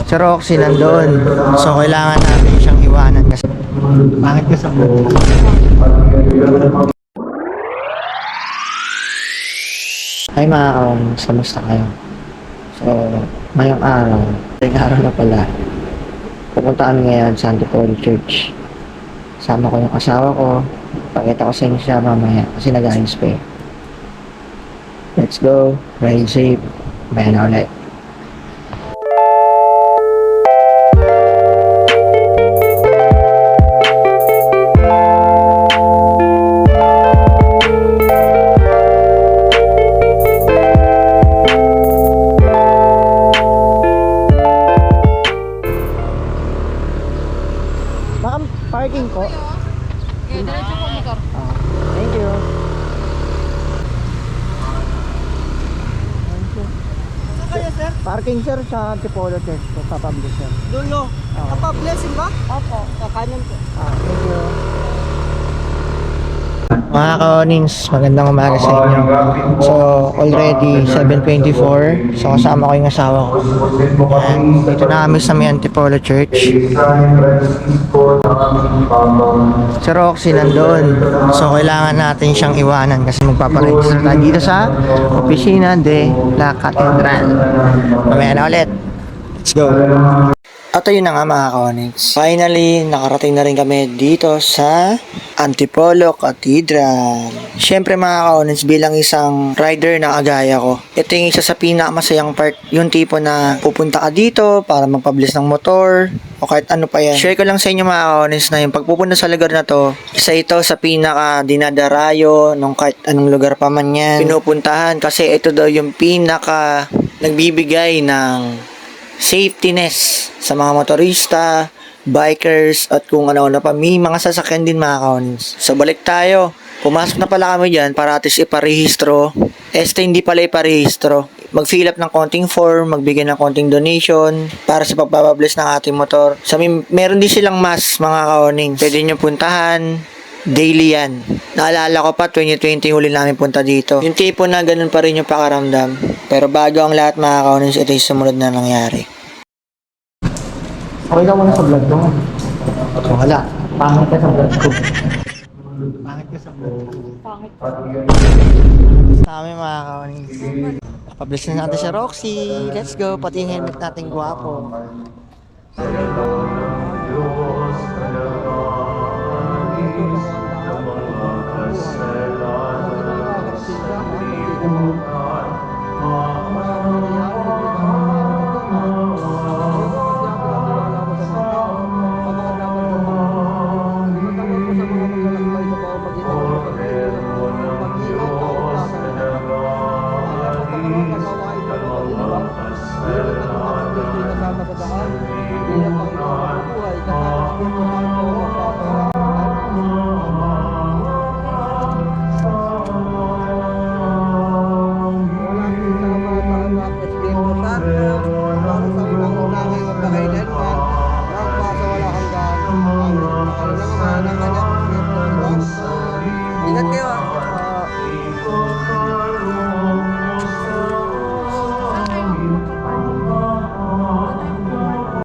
Si Roxy nandoon. So, kailangan natin siyang iwanan kasi bakit ka sa vlog? Hi mga kaons, kamusta kayo? So, ngayong araw, na pala, pupunta kami ngayon sa Antipolo Church. Sama ko yung asawa ko, pakita ko sa inyo siya mamaya kasi nag-a-inspire. Let's go, ride safe, bayan na ulit. Parking po. Okay, diretso po motor. Thank you. Saan kayo, sir? Parking sir sa Antipolo Church po, papablis sir. Dulo. Blessing ba? Opo. Kakanan po. Thank you. Mga ka-onings, magandang umaga sa inyo. So, already 7:24. So, kasama ko yung asawa ko. And dito na kami sa may Antipolo Church. Si Roxy nandoon. So, kailangan natin siyang iwanan kasi magpaparegister tayo dito sa Oficina de la Catedral. Mamaya na ulit. Let's go. At ayun na nga mga ka-onings. Finally, nakarating na rin kami dito sa Antipolo Cathedral. Siyempre mga ka-onings, bilang isang rider na kagaya ko, ito yung isa sa pinakamasayang part. Yung tipo na pupunta ka dito para magpabilis ng motor o kahit ano pa yan. Share ko lang sa inyo mga ka-onings na yung pagpupunta sa lugar na to, isa ito sa pinaka dinadarayo nung kahit anong lugar pa man yan pinupuntahan kasi ito daw yung pinaka nagbibigay ng safetyness sa mga motorista, bikers, at kung ano-ano pa. May mga sasakyan din mga ka-onings. So balik tayo. Pumasok na pala kami dyan para atis iparehistro. Hindi pala iparehistro. Mag-fill up ng konting form, magbigay ng konting donation para sa pagpapabless ng ating motor. So meron din silang mass mga ka-onings. Pwede nyo puntahan. Daily yan. Naalala ko pa, 2020 huli namin punta dito. Yung tipo na ganun pa rin yung pakaramdam. Pero bago ang lahat mga ka-onings, ito yung sumunod na nangyari. Okay ka muna sa vlog mo. Wala. Pangit ka sa vlog ko. Pangit ka sa vlog ko. Pangit. Sa amin mga ka-onings. Pablish na natin siya Roxy. Let's go. Pati yung helmet natin gwapo.